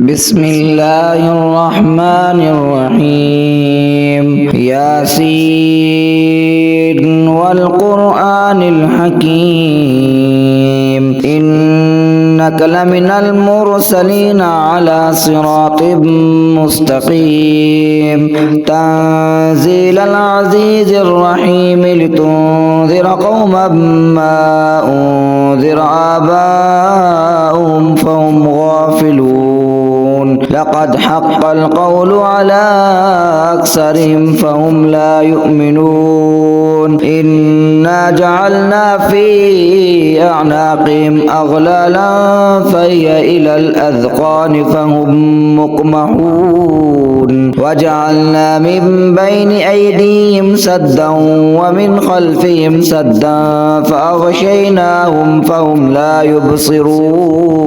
بسم الله الرحمن الرحيم ياسين والقرآن الحكيم إنك لمن المرسلين على صراط مستقيم تنزيل العزيز الرحيم لتنذر قوما ما أنذر آباؤهم فهم غافلون لقد حق القول على أكثرهم فهم لا يؤمنون إنا جعلنا في أعناقهم أغلالا فهي إلى الأذقان فهم مقمحون وجعلنا من بين أيديهم سدا ومن خلفهم سدا فأغشيناهم فهم لا يبصرون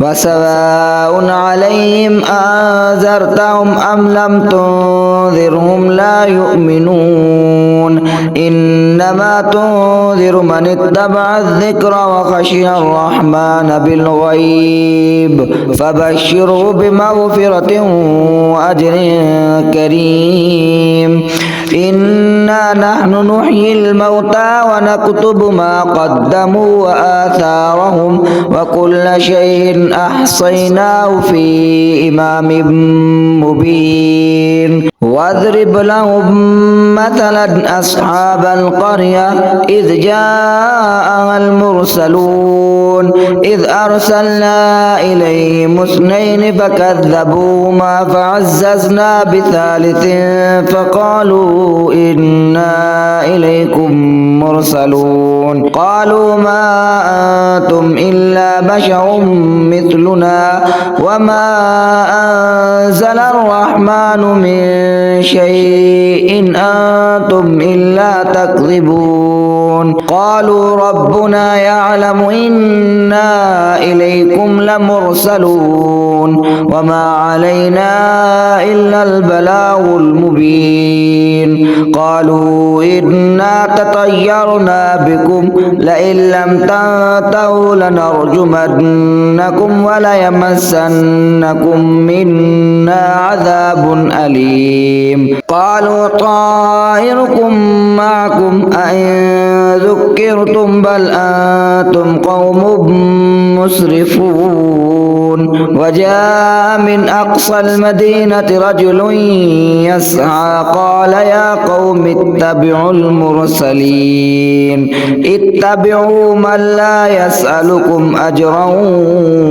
وسواء عليهم أنذرتهم أم لم تنذرهم لا يؤمنون إنما تنذر من اتبع الذكر وخشي الرحمن بالغيب فبشره بمغفرة وأجر كريم إنا نحن نحيي الموتى ونكتب ما قدموا وآثارهم وكل شيء أحصيناه في إمام مبين واضرب لهم مثلا أصحاب القرية إذ جاءها المرسلون إذ أرسلنا إليهم اثنين فكذبوهما فعززنا بثالث فقالوا إنا إليكم مرسلون قالوا ما أنتم إلا بشر مثلنا وما أنزل الرحمن من شيء أنتم إلا تكذبون قالوا ربنا يعلم إنا إليكم لمرسلون وما علينا إلا البلاغ المبين قالوا إنا تطيرنا بكم لئن لم تنتهوا لنرجمنكم وليمسنكم منا عذاب أليم قالوا طائركم معكم أئن ذكرتم بل أنتم قوم مسرفون وجاء من أقصى المدينة رجل يسعى قال يا قوم اتبعوا المرسلين اتبعوا من لا يسألكم أجرا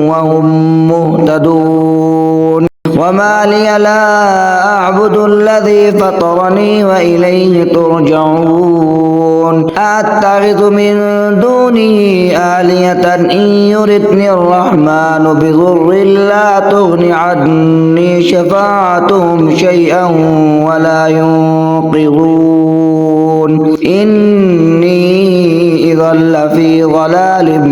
وهم مهتدون وما لي لا أعبد الذي فطرني وإليه ترجعون أتخذ من دونه آلهة إن يردني الرحمن بضر لا تغن عني شفاعتهم شيئا ولا ينقذون إني إذا لفي ضلال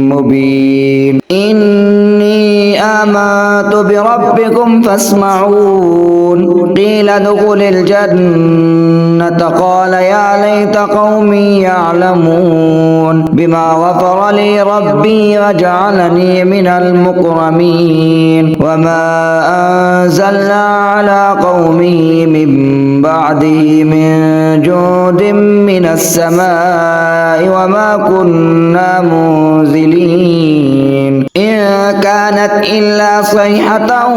مبين إني آمنت بربكم فاسمعون قيل ادخل الجنة قال يا ليت قومي يعلمون بما غفر لي ربي وجعلني من المكرمين وما أنزلنا على قومه من بعده من جود من السماء وما كنا منزلين إن كانت إلا صيحة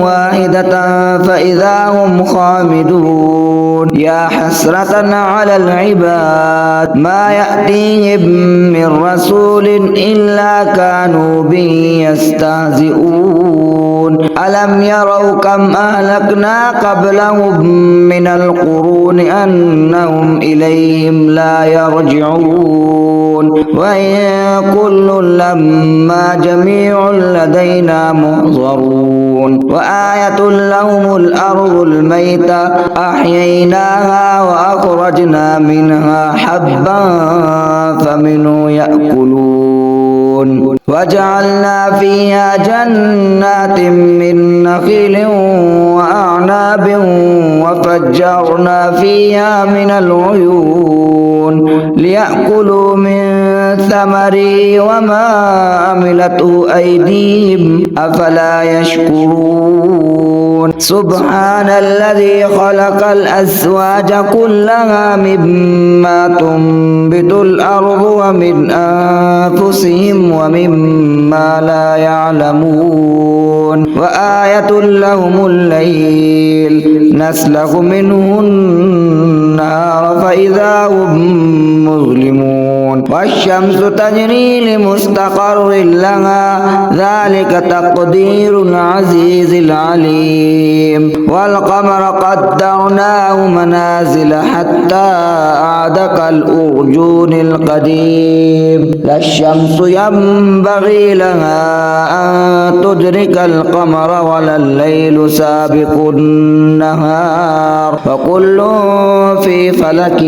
واحدة فإذا هم خامدون يا حسرة على العباد ما يأتيهم من رسول إلا كانوا به يستهزئون ألم يروا كم أهلكنا قبلهم من القرون أنهم إليهم لا يرجعون وإن كل لما جميع لدينا محضرون وآية لهم الأرض الميتة أحييناها وأخرجنا منها حبا فمنه يأكلون وجعلنا فيها جنات من نخيل وأعناب وفجرنا فيها من العيون ليأكلوا من ثمره وما عملته أيديهم أفلا يشكرون سبحان الذي خلق الأزواج كلها مما تنبت الأرض ومن أنفسهم ومما لا يعلمون وآية لهم الليل نسلخ منه النهار فإذا هم مظلمون والشمس تجري لمستقر لها ذلك تقدير العزيز العليم والقمر قدرناه منازل حتى عاد كالأرجون القديم لا الشمس ينبغي لها أن تدرك القمر ولا الليل سابق النهار وكل في فلك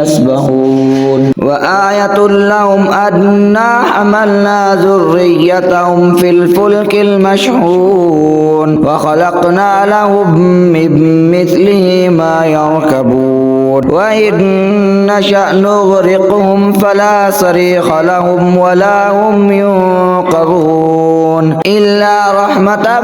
يسبحون وآية لهم أنا حملنا ذريتهم في الفلك المشحون وخلقنا لهم من مثله ما يركبون وإن نشأ نغرقهم فلا صريخ لهم ولا هم ينقذون إلا رحمة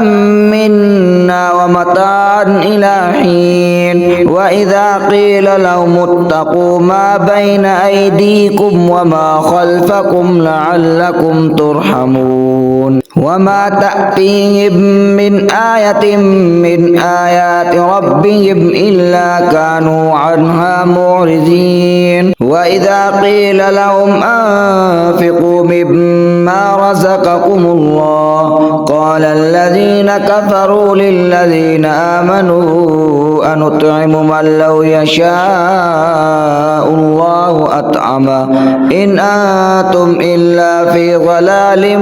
منا ومتاعا إلى حين وإذا قيل لهم اتقوا ما بين أيديكم وما خلفكم لعلكم ترحمون وما تأتيهم من آية من آيات ربهم إلا كانوا عنها معرضين وإذا قيل لهم أنفقوا مما رزقكم الله قال الذين كفروا للذين آمنوا أنطعم من لو يشاء الله أطعمه إن أنتم إلا في ضلال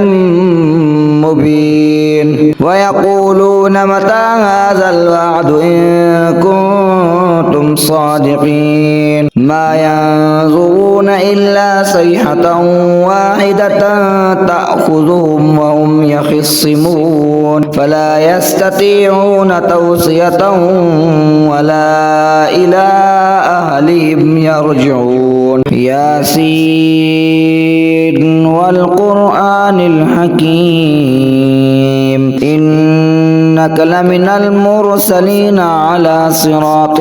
مبين ويقولون متى هذا الوعد إن كنتم صادقين ما ينظرون إلا صيحة واحدة تأخذهم وهم يخصمون فلا يستطيعون توصية ولا إلى أهلهم يرجعون ياسين والقرآن الحكيم إنك لمن المرسلين على صراط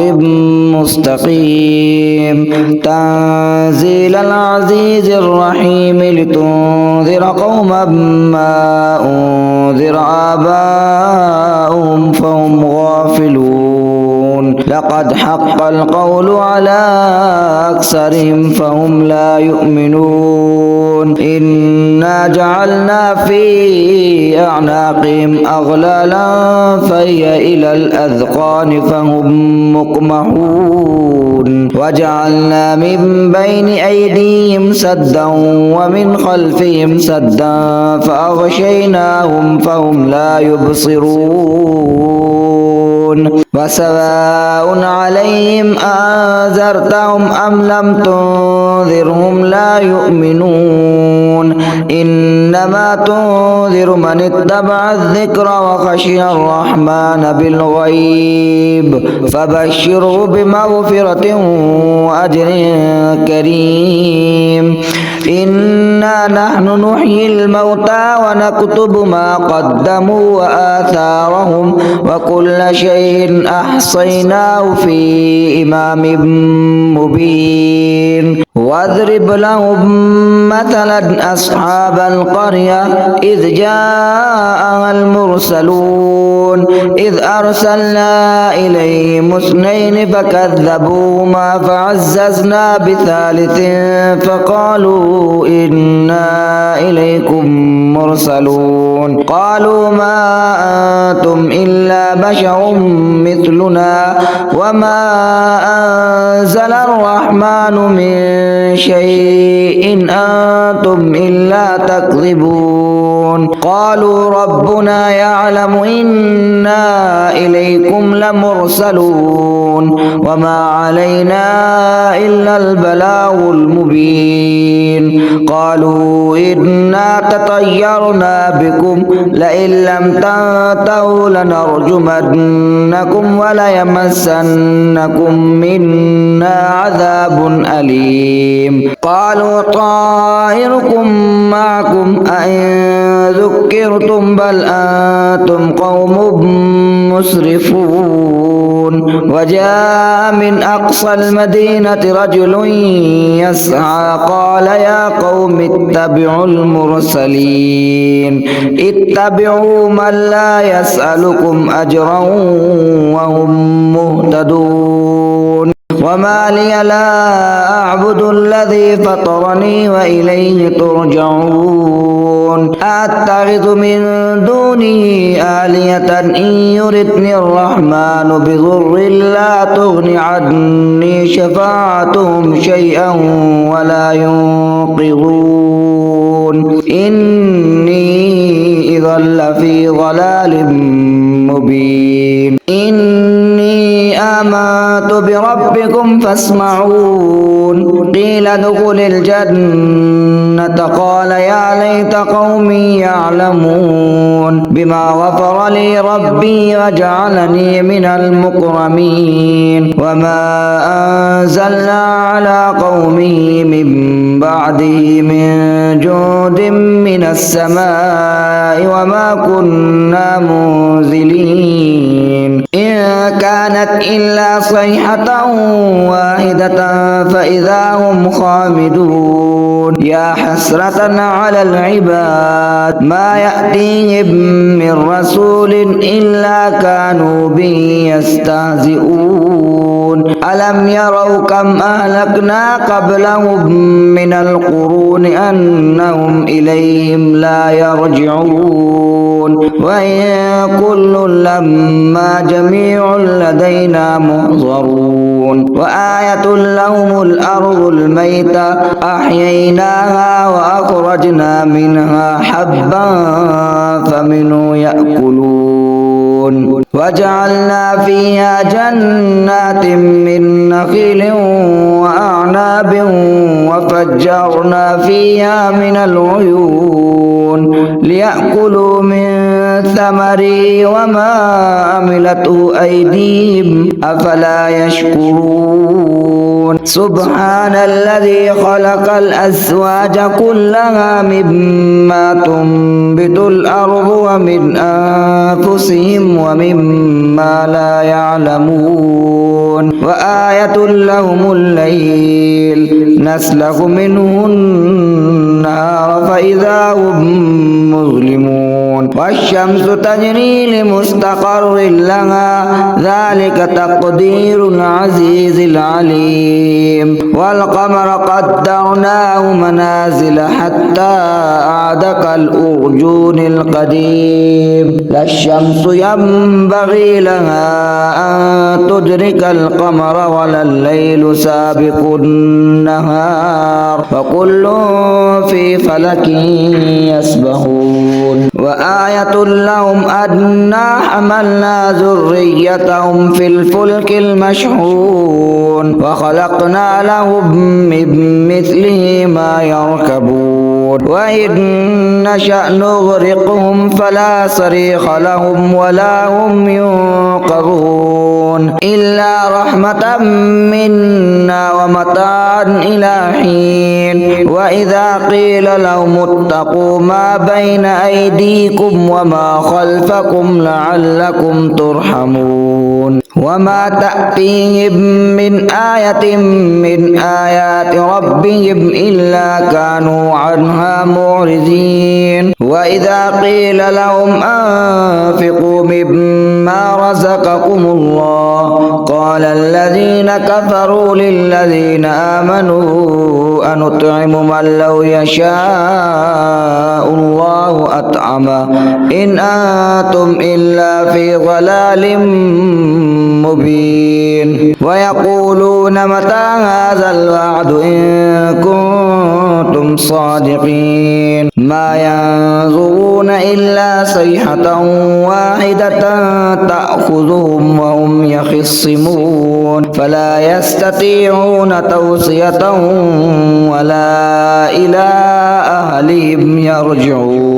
مستقيم تنزيل العزيز الرحيم لتنذر قوما ما أنذر آباؤهم فهم غافلون لقد حق القول على أكثرهم فهم لا يؤمنون إنا جعلنا في أعناقهم أغلالا فهي إلى الأذقان فهم مقمحون وجعلنا من بين أيديهم سدا ومن خلفهم سدا فأغشيناهم فهم لا يبصرون وسواء عليهم أنذرتهم أم لم تنذرهم لا يؤمنون إنما تنذر من اتبع الذكر وخشي الرحمن بالغيب فبشره بمغفرة وأجر كريم إنا نحن نحيي الموتى ونكتب ما قدموا وآثارهم وكل شيء أحصيناه في إمام مبين واضرب لهم مثلا أصحاب القرية إذ جاءها المرسلون إذ أرسلنا إليهم اثنين فكذبوهما فعززنا بثالث فقالوا إنا إليكم مرسلون قالوا ما أنتم إلا بشر مثلنا وما أنزل الرحمن من شيء أنتم إلا تكذبون قالوا ربنا يعلم إنا إليكم لمرسلون وما علينا إلا البلاغ المبين قالوا إنا تطيرنا بكم لئن لم تنتهوا لنرجمنكم وليمسنكم منا عذاب أليم قالوا طائركم طائركم معكم أئن ذكرتم بل أنتم قوم مسرفون وجاء من أقصى المدينة رجل يسعى قال يا قوم اتبعوا المرسلين اتبعوا من لا يسألكم أجرا وهم مهتدون وما لي لا أعبد الذي فطرني وإليه ترجعون أتخذ من دونه آلهة إن يردني الرحمن بضر لا تغن عني شفاعتهم شيئا ولا ينقذون إني إذا لفي ضلال مبين إني آمنت بربكم فاسمعون قيل ادخل الجنة قال يا ليت قومي يعلمون بما غفر لي ربي وجعلني من المكرمين وما أنزلنا على قومه من بعده من جود من السماء وما كنا منزلين إن كانت إلا صيحة واحدة فإذا هم خامدون يا حسرة على العباد ما يأتيهم من رسول إلا كانوا به يستهزئون ألم يروا كم أهلكنا قبلهم من القرون أنهم إليهم لا يرجعون وإن كل لما جميع لدينا محضرون وآية لهم الأرض الميتة أحييناها وأخرجنا منها حبا فمنه يأكلون وجعلنا فيها جنات من نخيل وأعناب وفجرنا فيها من العيون ليأكلوا من ثمره وما عملته أيديهم أفلا يشكرون سبحان الذي خلق الأزواج كلها مما تنبت الأرض ومن أنفسهم ومما لا يعلمون وآية لهم الليل نسلخ منه النهار فإذا هم مظلمون والشمس تجري لمستقر لها ذلك تقدير العزيز العليم والقمر قدرناه منازل حتى عاد كالأرجون القديم لا الشمس ينبغي لها أن تدرك القمر ولا الليل سابق النهار وكل في فلك يسبحون وآية لهم أنا حملنا ذريتهم في الفلك المشحون وخلقنا لهم من مثله ما يركبون وإن نشأ نغرقهم فلا صريخ لهم ولا هم ينقذون إلا رحمة منا ومتاعا إلى حين وإذا قيل لهم اتقوا ما بين أيديكم وما خلفكم لعلكم ترحمون وما تأتيهم من آية من آيات ربهم إلا كانوا عنها معرضين وإذا قيل لهم أنفقوا مما رزقكم الله قال الذين كفروا للذين آمنوا أنطعم من لو يشاء الله أطعمه إن أنتم إلا في ضلال مبين ويقولون متى هذا الوعد إن كنتم صادقين ما ينظرون إلا صيحة واحدة تأخذهم وهم يخصمون فلا يستطيعون توصية ولا إلى أهلهم يرجعون